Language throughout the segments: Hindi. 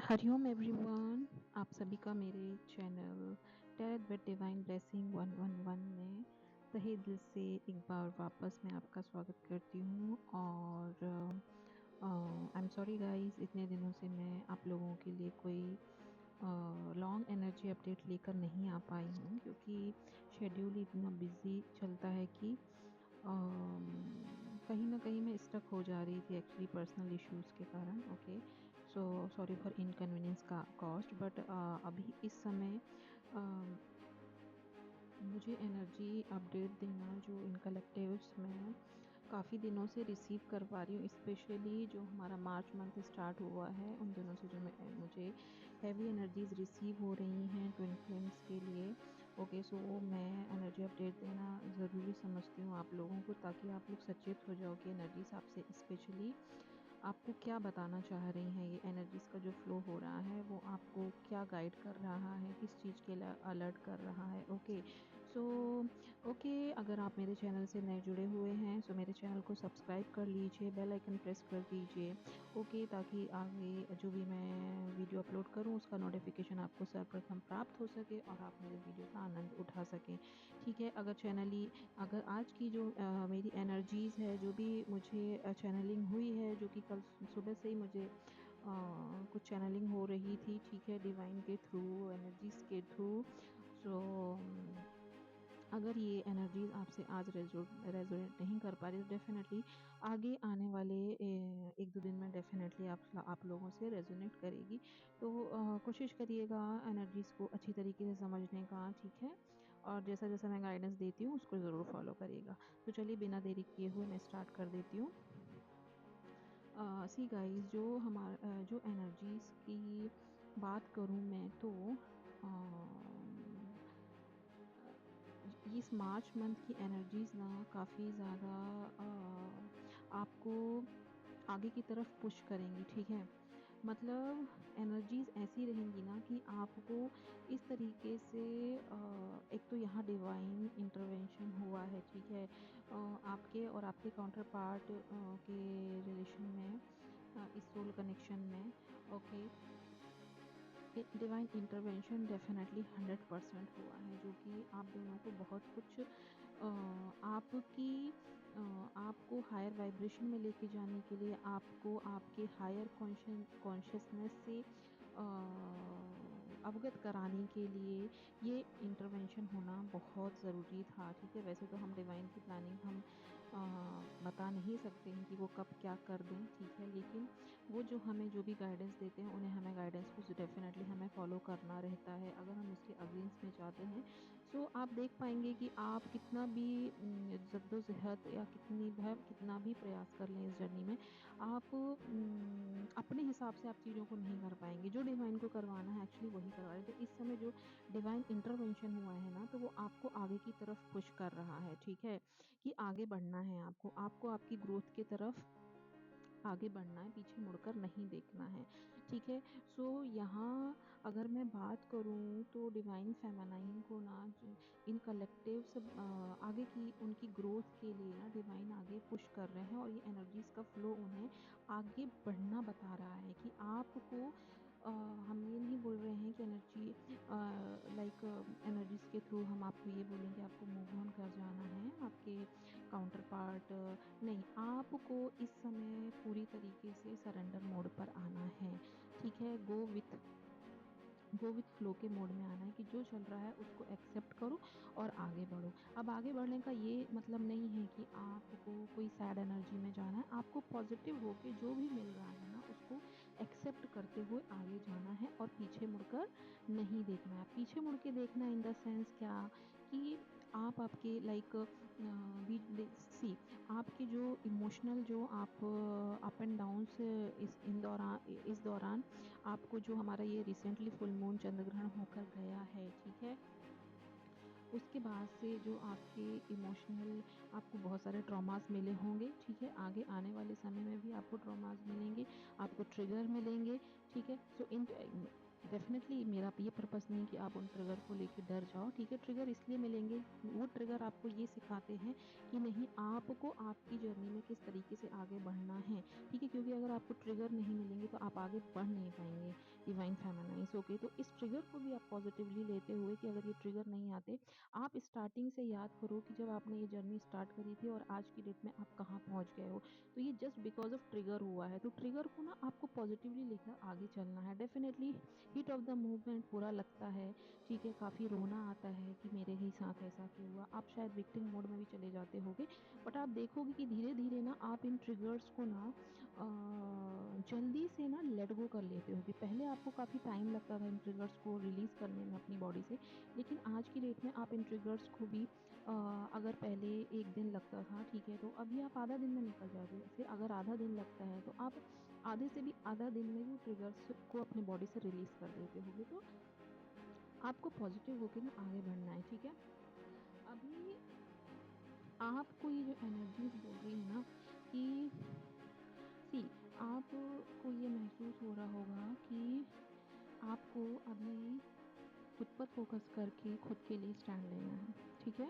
हरिओम एवरीवन, आप सभी का मेरे चैनल टेरेट विद डिवाइन ब्लेसिंग 111 में तहे दिल से एक बार वापस मैं आपका स्वागत करती हूँ। और आई एम सॉरी गाइस, इतने दिनों से मैं आप लोगों के लिए कोई लॉन्ग एनर्जी अपडेट लेकर नहीं आ पाई हूँ, क्योंकि शेड्यूल इतना बिजी चलता है कि कहीं न कहीं मैं स्टक हो जा रही थी एक्चुअली पर्सनल इश्यूज़ के कारण। Okay, so sorry for inconvenience का कॉस्ट, बट अभी इस समय अ, मुझे एनर्जी अपडेट देना जो इन कलेक्टिव्स में काफ़ी दिनों से रिसीव कर पा रही हूँ, स्पेशली जो हमारा मार्च मंथ स्टार्ट हुआ है उन दिनों से जो मुझे हैवी एनर्जीज रिसीव हो रही हैं ट्विन फ्लेम्स के लिए। ओके, सो मैं एनर्जी अपडेट देना ज़रूरी समझती हूँ आप लोगों को, ताकि आप लोग सचेत हो जाओ कि एनर्जीज आपसे स्पेशली आपको क्या बताना चाह रही हैं। ये एनर्जीज का जो फ्लो हो रहा है वो आपको क्या गाइड कर रहा है, किस चीज़ के लिए अलर्ट कर रहा है। ओके, सो ओके, अगर आप मेरे चैनल से नए जुड़े हुए हैं सो मेरे चैनल को सब्सक्राइब कर लीजिए, बेल आइकन प्रेस कर दीजिए। ओके, ताकि आगे जो भी मैं वीडियो अपलोड करूं उसका नोटिफिकेशन आपको सर्वप्रथम प्राप्त हो सके और आप मेरे वीडियो का आनंद उठा सकें। ठीक है, अगर आज की जो मेरी एनर्जीज़ है, जो भी मुझे चैनलिंग हुई है, जो कि कल सुबह से ही मुझे कुछ चैनलिंग हो रही थी, ठीक है, डिवाइन के थ्रू, एनर्जीज़ के थ्रू। सो अगर ये एनर्जीज़ आपसे आज रेज़ोनेट नहीं कर पा रही, तो डेफ़िनेटली आगे आने वाले 1-2 दिन में डेफ़िनेटली आप लोगों से रेज़ोनेट करेगी। तो कोशिश करिएगा एनर्जीज़ को अच्छी तरीके से समझने का, ठीक है? और जैसा-जैसा मैं गाइडेंस देती हूँ उसको ज़रूर फ़ॉलो करिएगा। तो चलिए बिना देरी किए हुए मैं स्टार्ट कर देती हूँ। सी गाइज़, जो एनर्जीज़ की बात करूँ मैं तो अ, इस मार्च मंथ की एनर्जीज़ ना काफ़ी ज़्यादा आपको आगे की तरफ पुश करेंगी, ठीक है? मतलब एनर्जीज़ ऐसी रहेंगी ना कि आपको इस तरीके से एक तो यहाँ डिवाइन इंटरवेंशन हुआ है, ठीक है? आपके और आपके काउंटर पार्ट के रिलेशन में, इस सोल कनेक्शन में। ओके, डिवाइन इंटरवेंशन डेफ़िनेटली 100% हुआ है, जो कि आप दोनों को बहुत कुछ आपको हायर वाइब्रेशन में लेके जाने के लिए, आपको आपके हायर कॉन्शियसनेस से अवगत कराने के लिए ये इंटरवेंशन होना बहुत ज़रूरी था, ठीक है? वैसे तो हम डिवाइन की प्लानिंग हम बता नहीं सकते हैं कि वो कब क्या कर दें, ठीक है? लेकिन वो जो हमें जो भी गाइडेंस देते हैं, उन्हें हमें गाइडेंस को डेफ़िनेटली हमें फ़ॉलो करना रहता है। अगर हम उसके अगेंस्ट में जाते हैं, सो आप देख पाएँगे कि आप कितना भी जद्दोजहद या कितना भी प्रयास कर लें इस जर्नी में, आप अपने हिसाब से आप चीज़ों को नहीं कर पाएँगे। जो डिवाइन को करवाना है एक्चुअली वही करवा रहे हैं। तो इस समय जो डिवाइन इंटरवेंशन हुआ है ना, तो वो आपको आगे की तरफ पुश कर रहा है, ठीक है? कि आगे बढ़ना है आपको। आपको आपकी ग्रोथ की तरफ आगे बढ़ना है, पीछे मुड़कर नहीं देखना है, ठीक है? सो यहाँ अगर मैं बात करूँ तो डिवाइन फेमिनाइन को ना इन कलेक्टिव्स आगे की उनकी ग्रोथ के लिए ना डिवाइन आगे पुश कर रहे हैं, और ये एनर्जीज़ का फ्लो उन्हें आगे बढ़ना बता रहा है कि आपको हम ये नहीं बोल रहे हैं कि लाइक एनर्जीज़ के थ्रू हम आपको ये बोलेंगे आपको मूव ऑन कर जाना है, आपके काउंटर पार्ट नहीं, आपको इस समय पूरी तरीके से सरेंडर मोड पर आना है, ठीक है? गो विथ फ्लो के मोड में आना है कि जो चल रहा है उसको एक्सेप्ट करो और आगे बढ़ो। अब आगे बढ़ने का ये मतलब नहीं है कि आपको कोई सैड एनर्जी में जाना है, आपको पॉज़िटिव होके जो भी मिल रहा है ना उसको एक्सेप्ट करते हुए आगे जाना है और पीछे मुड़कर नहीं देखना है। पीछे मुड़ के देखना इन द सेंस क्या, कि आप आपके लाइक बी ले सी आपके जो इमोशनल जो आप अप एंड डाउन्स इस दौरान आपको जो हमारा ये रिसेंटली फुल मून चंद्र ग्रहण होकर गया है, ठीक है? उसके बाद से जो आपके इमोशनल आपको बहुत सारे ट्रॉमास मिले होंगे, ठीक है? आगे आने वाले समय में भी आपको ट्रॉमास मिलेंगे, आपको ट्रिगर मिलेंगे, ठीक है? सो डेफ़िनेटली मेरा ये पर्पस नहीं कि आप उन ट्रिगर को लेके डर जाओ, ठीक है? ट्रिगर इसलिए मिलेंगे, वो ट्रिगर आपको ये सिखाते हैं कि नहीं आपको आपकी जर्नी में किस तरीके से आगे बढ़ना है, ठीक है? क्योंकि अगर आपको ट्रिगर नहीं मिलेंगे तो आप आगे बढ़ नहीं पाएँगे डिवाइन फेमिनाइज़ ओके? तो इस ट्रिगर को भी आप पॉज़िटिवली लेते हुए कि अगर ये ट्रिगर नहीं आते, आप स्टार्टिंग से याद करो कि जब आपने ये जर्नी स्टार्ट करी थी और आज की डेट में आप कहाँ पहुँच गए हो। तो ये जस्ट बिकॉज़ ऑफ ट्रिगर हुआ है, तो ट्रिगर को ना आपको पॉज़िटिवली लेकर आगे चलना है। Definitely heat of the movement बुरा लगता है, ठीक है, काफ़ी रोना आता है कि मेरे ही साथ ऐसा क्यों हुआ? आप शायद विक्टिम मोड में भी चले जाते होंगे, बट आप देखोगे कि धीरे-धीरे ना आप इन ट्रिगर्स को ना जल्दी से ना लेट गो कर लेते होगे। पहले आपको काफ़ी टाइम लगता था इन ट्रिगर्स को रिलीज़ करने में अपनी बॉडी से, लेकिन आज की डेट में आप इन ट्रिगर्स को भी अगर पहले 1 दिन लगता था, ठीक है, तो अभी आप आधा दिन में निकल जाते हो। फिर अगर आधा दिन लगता है, तो आप आधे से भी आधा दिन में भी ट्रिगर्स को अपनी बॉडी से रिलीज़ कर देते होगे, तो आपको पॉज़िटिव होके ना आगे बढ़ना है, ठीक है? अभी आपको ये जो एनर्जीज़ बोल रही है ना कि सी आपको ये महसूस हो रहा होगा कि आपको अभी खुद पर फ़ोकस करके खुद के लिए स्टैंड लेना है, ठीक है?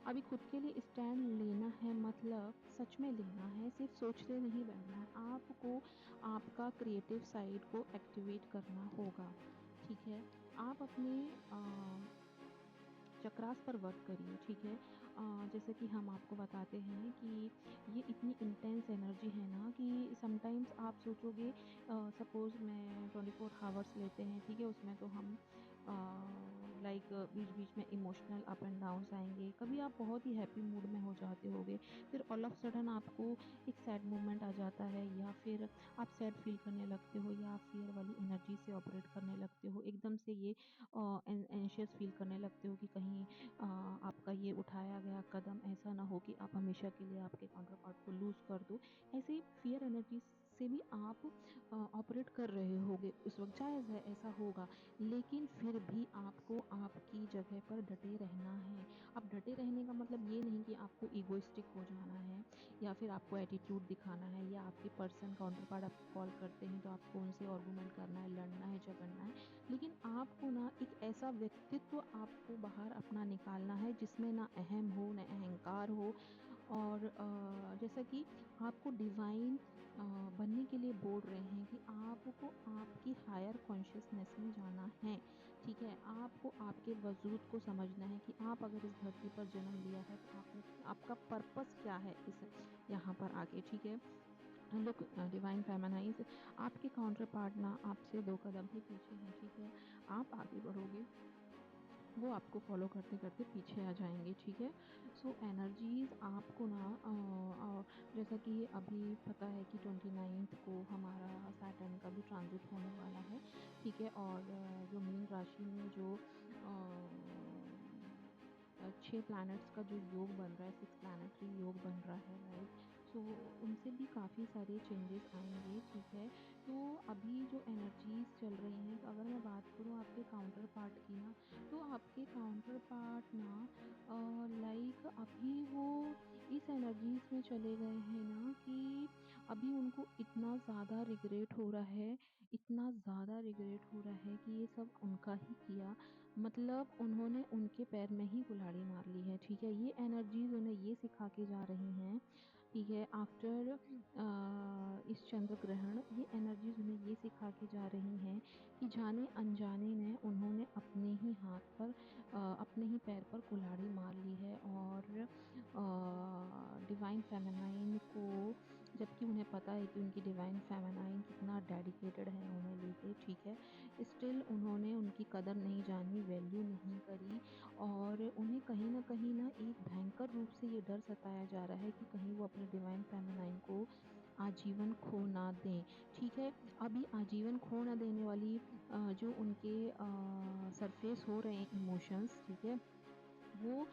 अभी खुद के लिए स्टैंड लेना है मतलब सच में लेना है, सिर्फ़ सोचते नहीं बैठना है। आपको आपका क्रिएटिव साइड को एक्टिवेट करना होगा, ठीक है? आप अपने चक्रास पर वर्क करिए, ठीक है? जैसे कि हम आपको बताते हैं कि ये इतनी इंटेंस एनर्जी है ना कि समटाइम्स आप सोचोगे सपोज़ मैं 24 हावर्स लेते हैं, ठीक है? उसमें तो हम लाइक बीच-बीच में इमोशनल अप एंड डाउन्स आएँगे। कभी आप बहुत ही हैप्पी मूड में हो जाते होगे, फिर ऑल ऑफ सडन आपको एक सैड मोमेंट आ जाता है या फिर आप सैड फ़ील करने लगते हो या आप फ़ियर वाली एनर्जी से ऑपरेट करने लगते हो। एकदम से ये एंशियस फ़ील करने लगते हो कि कहीं आपका ये उठाया गया कदम ऐसा ना हो कि आप हमेशा के लिए आपके काउंटर पार्ट को लूज़ कर दो। ऐसे ही फ़ियर एनर्जी से भी आप ऑपरेट कर रहे होगे उस वक़्त, जायज़ है ऐसा होगा। लेकिन फिर भी आपको आपकी जगह पर डटे रहना है। अब डटे रहने का मतलब ये नहीं कि आपको इगोइस्टिक हो जाना है या फिर आपको एटीट्यूड दिखाना है या आपके पर्सन काउंटर पार्ट आपको कॉल करते हैं तो आपको उनसे आर्गुमेंट करना है, लड़ना है, झगड़ना है। लेकिन आपको ना एक ऐसा व्यक्तित्व आपको बाहर अपना निकालना है जिसमें ना अहम हो, ना अहंकार हो और जैसा कि आपको डिवाइन बनने के लिए बोल रहे हैं कि आपको आपकी हायर कॉन्शियसनेस में जाना है, ठीक है? आपको आपके वजूद को समझना है कि आप अगर इस धरती पर जन्म लिया है तो आपने आपका पर्पस क्या है इस यहाँ पर आके, ठीक है? लुक डिवाइन फेमिनाइज़ आपके काउंटर पार्ट ना आपसे 2 कदम ही पीछे हैं, ठीक है? आप आगे बढ़ोगे, वो आपको फ़ॉलो करते-करते पीछे आ जाएँगे, ठीक है? सो एनर्जीज़ आपको ना जैसा कि अभी पता है कि 29th को हमारा सैटर्न का भी ट्रांज़िट होने वाला है, ठीक है? और जो मीन राशि में जो 6 प्लैनेट्स का जो योग बन रहा है, 6 प्लैनेटरी योग बन रहा है, राइट? सो उनसे भी काफ़ी सारे चेंजेज़ आएँगे, ठीक है? तो अभी जो एनर्जीज़ चल रही हैं, तो अगर मैं बात करूँ आपके काउंटर पार्ट की ना, तो आपके काउंटर पार्ट ना लाइक अभी वो इस एनर्जीज़ में चले गए हैं ना कि अभी उनको इतना ज़्यादा रिग्रेट हो रहा है, इतना ज़्यादा रिग्रेट हो रहा है कि ये सब उनका ही किया। मतलब उन्होंने उनके पैर में ही कुल्हाड़ी मार ली है, ठीक है? ये एनर्जीज़ उन्हें ये सिखा के जा रही हैं, ठीक है? आफ्टर इस चंद्र ग्रहण ये एनर्जीज़ उन्हें ये सिखा के जा रही हैं कि जाने-अनजाने में उन्होंने अपने ही हाथ पर अपने ही पैर पर कुल्हाड़ी मार ली है और डिवाइन फेमिनाइन को जबकि उन्हें पता है कि उनकी डिवाइन फेमिनाइन कितना डेडिकेटेड है उन्हें लेके, ठीक है? स्टिल उन्होंने उनकी कदर नहीं जानी, वैल्यू नहीं करी और उन्हें कहीं न कहीं ना एक भयंकर रूप से ये डर सताया जा रहा है कि कहीं वो अपने डिवाइन फेमिनाइन को आजीवन खो ना दें, ठीक है? अभी आजीवन खो ना देने वाली जो उनके सरफेस हो रहे हैं इमोशंस, ठीक है? वो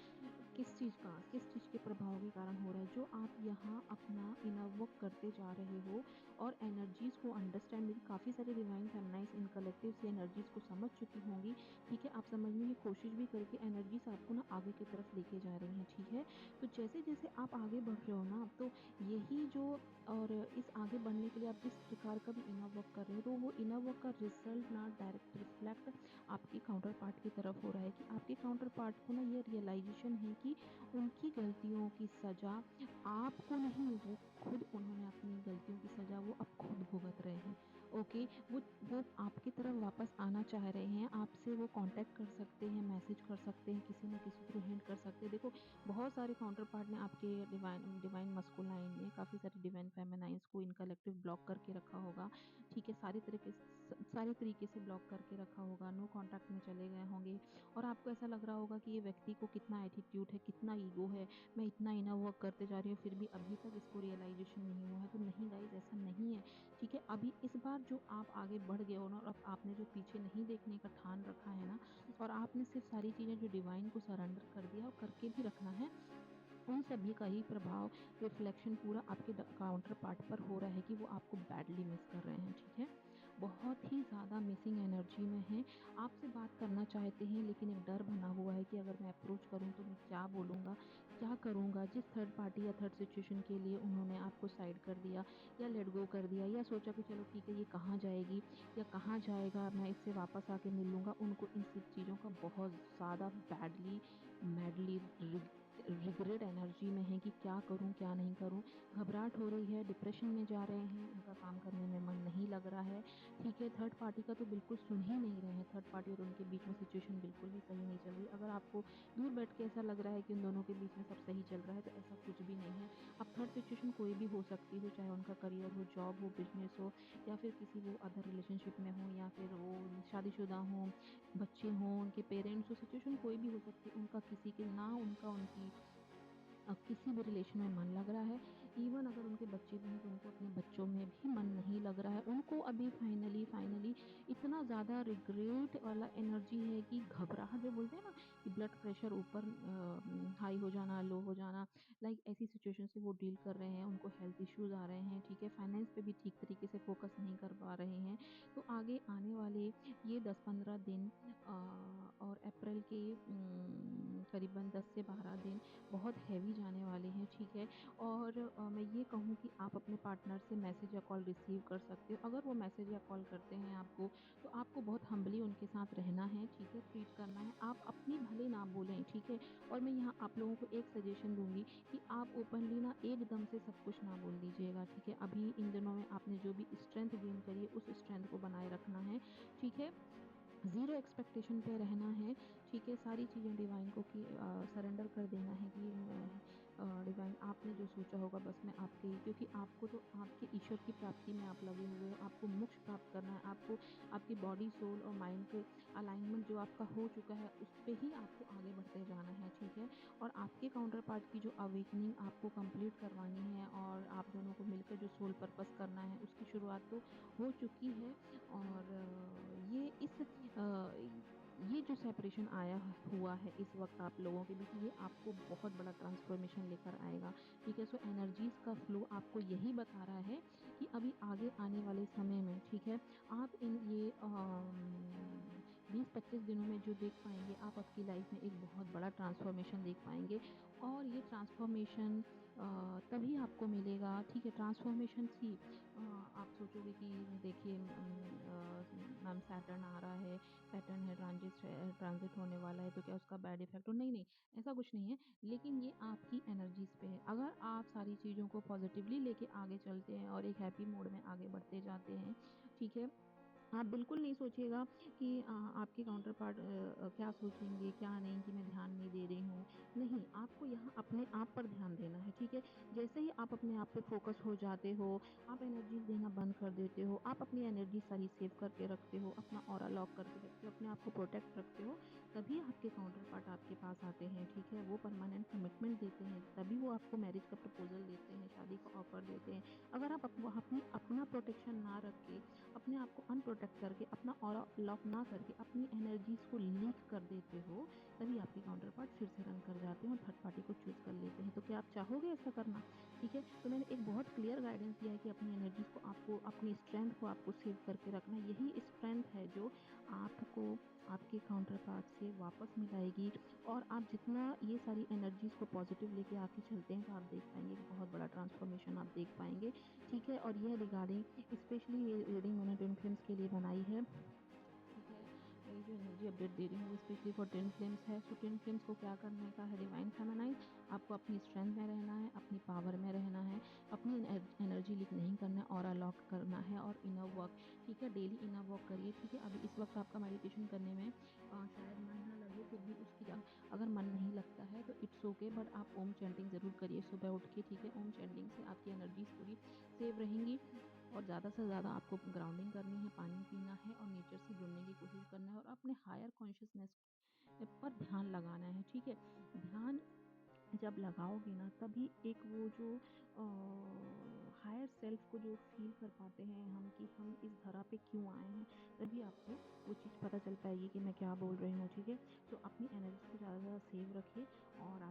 किस चीज़ के प्रभाव के कारण हो रहा है, जो आप यहाँ अपना इनर वर्क करते जा रहे हो और एनर्जीज़ को अंडरस्टैंड मेरी काफ़ी सारी डिवाइन फेमिनाइन्स इन कलेक्टिव्स ये एनर्जीज़ को समझ चुकी होंगी, ठीक है? आप समझने की कोशिश भी करके एनर्जीज़ आपको ना आगे की तरफ लेके जा रही हैं, ठीक है? तो जैसे-जैसे आप आगे बढ़ रहे हो ना, तो यही जो और इस आगे बढ़ने के लिए आप जिस प्रकार का भी इनर वर्क कर रहे हो, तो वो इनर वर्क का रिज़ल्ट ना डायरेक्ट रिफ्लेक्ट आपके काउंटर पार्ट की तरफ हो रहा है कि आपके काउंटर पार्ट को ना ये रियलाइज़ेशन है कि उनकी गलतियों की सज़ा आपको नहीं, वो खुद उन्होंने अपनी गलतियों की सज़ा वो अब खुद भुगत रहे हैं, ओके? वो आपकी तरफ वापस आना चाह रहे हैं, आपसे वो कॉन्टैक्ट कर सकते हैं, मैसेज कर सकते हैं, किसी न किसी थ्रू हिंट कर सकते हैं। देखो, बहुत सारे काउंटर पार्ट ने आपके डिवाइन मस्कुलाइन ने काफ़ी सारी डिवाइन फेमिनाइन्स को इन कलेक्टिव ब्लॉक करके रखा होगा, ठीक है? सारे तरीके से ब्लॉक करके रखा होगा, नो कॉन्टैक्ट में चले गए होंगे और आपको ऐसा लग रहा होगा कि ये व्यक्ति को कितना एटीट्यूड है, कितना ईगो है, मैं इतना इनर वर्क करते जा रही हूँ, फिर भी अभी तक इसको रियलाइज़ेशन नहीं हुआ है। तो नहीं गाइज़, ऐसा नहीं है, ठीक है? अभी इस बार जो आप आगे बढ़ गए हो ना और अब आपने जो पीछे नहीं देखने का ठान रखा है ना और आपने सिर्फ़ सारी चीज़ें जो डिवाइन को सरेंडर कर दिया और करके भी रखना है, उन सभी का ही प्रभाव, रिफ्लेक्शन पूरा आपके काउंटर पार्ट पर हो रहा है कि वो आपको बैडली मिस कर रहे हैं, ठीक है? बहुत ही ज़्यादा मिसिंग एनर्जी में हैं, आपसे बात करना चाहते हैं लेकिन एक डर बना हुआ है कि अगर मैं अप्रोच करूँ तो मैं क्या बोलूँगा, क्या करूँगा? जिस थर्ड पार्टी या थर्ड सिचुएशन के लिए उन्होंने आपको साइड कर दिया या लेट गो कर दिया या सोचा कि चलो ठीक है, ये कहाँ जाएगी या कहाँ जाएगा, मैं इससे वापस आके मिल लूँगा, उनको इन सब चीज़ों का बहुत ज़्यादा बैडली, मैडली रिग्रेट एनर्जी में हैं कि क्या करूँ, क्या नहीं करूँ? घबराहट हो रही है, डिप्रेशन में जा रहे हैं, उनका काम करने में मन नहीं लग रहा है, ठीक है? थर्ड पार्टी का तो बिल्कुल सुन ही नहीं रहे हैं, थर्ड पार्टी और उनके बीच में सिचुएशन बिल्कुल भी सही नहीं चल रही। अगर आपको दूर बैठ के ऐसा लग रहा है कि उन दोनों के बीच में सब सही चल रहा है, तो ऐसा कुछ भी नहीं है। अब थर्ड सिचुएशन कोई भी हो सकती हो, चाहे उनका करियर हो, जॉब हो, बिज़नेस हो या फिर किसी वो अदर रिलेशनशिप में हो या फिर वो शादीशुदा हों, बच्चे हों, उनके पेरेंट्स हो, सिचुएशन कोई भी हो सकती है। उनका किसी के ना उनका उनकी किसी भी रिलेशन में मन लग रहा है, इवन अगर उनके बच्चे भी हैं तो उनको अपने बच्चों में भी मन नहीं लग रहा है। उनको अभी फाइनली इतना ज़्यादा रिग्रेट वाला एनर्जी है कि घबराहट जो बोलते हैं ना कि ब्लड प्रेशर ऊपर हाई हो जाना, लो हो जाना, लाइक ऐसी सिचुएशन से वो डील कर रहे हैं। उनको हेल्थ इश्यूज़ आ रहे हैं, ठीक है? फाइनेंस पे भी ठीक तरीके से फ़ोकस नहीं कर पा रहे हैं। तो आगे आने वाले ये 10-15 दिन और अप्रैल के करीबन 10 से 12 दिन बहुत हेवी जाने वाले हैं, ठीक है? और मैं ये कहूँ कि आप अपने पार्टनर से मैसेज या कॉल रिसीव कर सकते हो। अगर वो मैसेज या कॉल करते हैं आपको, तो आपको बहुत हम्बली उनके साथ रहना है, ठीक है? ट्रीट करना है। आप अपनी भले ना बोलें, ठीक है? और मैं यहाँ आप लोगों को एक सजेशन दूँगी कि आप ओपनली ना एकदम से सब कुछ ना बोल दीजिएगा, ठीक है? अभी इन दिनों में आपने जो भी स्ट्रेंथ गेन करी है, उस स्ट्रेंथ को बनाए रखना है, ठीक है? ज़ीरो एक्सपेक्टेशन पे रहना है, ठीक है? सारी चीज़ें डिवाइन को कि सरेंडर कर देना है कि मैं डिवाइन आपने जो सोचा होगा बस मैं आपके ही, क्योंकि आपको तो आपके ईश्वर की प्राप्ति में आप लगे हुए हो, आपको मोक्ष प्राप्त करना है, आपको आपकी बॉडी, सोल और माइंड के अलाइनमेंट जो आपका हो चुका है, उस पे ही आपको आगे बढ़ते जाना है, ठीक है? और आपके काउंटर पार्ट की जो अवेकनिंग आपको कंप्लीट करवानी है और आप दोनों को मिलकर जो सोल पर्पस करना है, उसकी शुरुआत तो हो चुकी है और ये जो सेपरेशन हुआ है इस वक़्त आप लोगों के बीच, ये आपको बहुत बड़ा ट्रांसफ़ॉर्मेशन लेकर आएगा, ठीक है? सो एनर्जीज़ का फ्लो आपको यही बता रहा है कि अभी आगे आने वाले समय में, ठीक है? आप इन ये 20-25 दिनों में जो देख पाएँगे, आप आपकी लाइफ़ में एक बहुत बड़ा ट्रांसफ़ॉर्मेशन देख पाएँगे और ये ट्रांसफ़ॉर्मेशन तभी आपको मिलेगा, ठीक है? ट्रांसफ़ॉर्मेशन सी आप सोचोगे कि देखिए मैम सैटर्न आ रहा है, सैटर्न है ट्रांज़िट होने वाला है तो क्या उसका बैड इफ़ेक्ट हो, नहीं, ऐसा कुछ नहीं है। लेकिन ये आपकी एनर्जीज़ पे है। अगर आप सारी चीज़ों को पॉज़िटिवली लेके आगे चलते हैं और एक हैप्पी मोड में आगे बढ़ते जाते हैं, ठीक है? आप बिल्कुल नहीं सोचिएगा कि आपके काउंटर पार्ट क्या सोचेंगे, क्या नहीं कि मैं ध्यान नहीं दे रही हूँ। नहीं, आपको यहाँ अपने आप पर ध्यान देना है, ठीक है? जैसे ही आप अपने आप पे फ़ोकस हो जाते हो, आप एनर्जी देना बंद कर देते हो, आप अपनी एनर्जी सारी सेव करके रखते हो, अपना ऑरा लॉक करके रखते हो, अपने आप को प्रोटेक्ट रखते हो, तभी आपके काउंटर पार्ट आपके पास आते हैं, ठीक है? वो परमानेंट कमिटमेंट देते हैं, तभी वो आपको मैरिज का प्रपोज़ल देते हैं, शादी का ऑफ़र देते हैं। अगर आप अपना प्रोटेक्शन ना रख के अपने आप को प्रोटेक्ट करके, अपना ऑरा लॉक ना करके अपनी एनर्जीज़ को लीक कर देते हो, तभी आपके काउंटर पार्ट फिर से रन कर जाते हैं और थर्ड पार्टी को चूज़ कर लेते हैं। तो क्या आप चाहोगे ऐसा करना? ठीक है? तो मैंने एक बहुत क्लियर गाइडेंस दिया है कि अपनी एनर्जीज़ को आपको, अपनी स्ट्रेंथ को आपको सेव करके रखना है। यही स्ट्रेंथ है जो आपको आपके काउंटर पार्ट से वापस मिलाएगी, और आप जितना ये सारी एनर्जीज़ को पॉज़िटिव लेके आके चलते हैं, तो आप देख पाएँगे कि बहुत बड़ा ट्रांसफ़ॉर्मेशन आप देख पाएँगे, ठीक है? और ये रिगार्डिंग स्पेशली ये रीडिंग मैंने ट्विन फ्लेम्स के लिए बनाई है, ठीक है? ये जो एनर्जी अपडेट दे रही हूँ वो स्पेशली फॉर ट्विन फ्लेम्स है। सो ट्विन फ्लेम्स को क्या करने का है, डिवाइन फेमिनाइन, आपको अपनी स्ट्रेंथ में रहना है, अपनी पावर में रहना है, अपनी एनर्जी लीक नहीं करना है, ऑरा लॉक करना है और इनर वर्क, ठीक है? डेली इनर वर्क करिए, ठीक है? अभी इस वक्त आपका मेडिटेशन करने में शायद मन ना लगे, फिर भी उसकी अगर मन नहीं लगता है तो इट्स ओके, बट आप ओम चैंटिंग ज़रूर करिए सुबह उठ के, ठीक है? ओम चैंटिंग से आपकी एनर्जीज़ पूरी सेव रहेंगी, और ज़्यादा से ज़्यादा आपको ग्राउंडिंग करनी है, पानी पीना है और नेचर से जुड़ने की कोशिश करना है, और अपने हायर कॉन्शियसनेस पर ध्यान लगाना है, ठीक है? ध्यान जब लगाओगे ना, तभी एक वो जो हायर सेल्फ को जो फ़ील कर पाते हैं हम, कि हम इस धरा पे क्यों आए हैं, तभी आपको वो चीज़ पता चल पाएगी कि मैं क्या बोल रही हूँ, ठीक है? तो अपनी एनर्जी को ज़्यादा से ज़्यादा सेव रखिए, और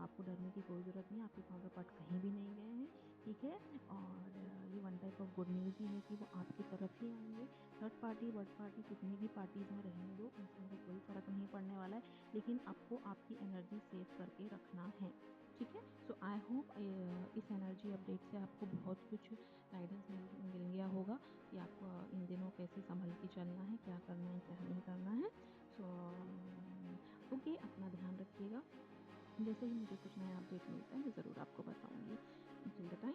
आपको डरने की कोई ज़रूरत नहीं है, आपके काउंटर पार्ट कहीं भी नहीं गए हैं, ठीक है? और ये one type of good news ही है कि वो आपकी तरफ ही आएँगे। थर्ड पार्टी, बर्ड पार्टी, कितनी भी पार्टीज़ में रहने दो, उनसे उनको कोई फ़र्क नहीं पड़ने वाला है, लेकिन आपको आपकी एनर्जी सेव करके रखना है, ठीक है? सो आई होप इस एनर्जी अपडेट से आपको बहुत कुछ गाइडेंस मिल गया होगा कि आपको इन दिनों कैसे सँभल के चलना है, क्या करना है, क्या नहीं करना है। सो ओके, अपना ध्यान रखिएगा। जैसे ही मुझे कुछ नया अपडेट मिलता है, मैं ज़रूर आपको बताऊँगी। Till the time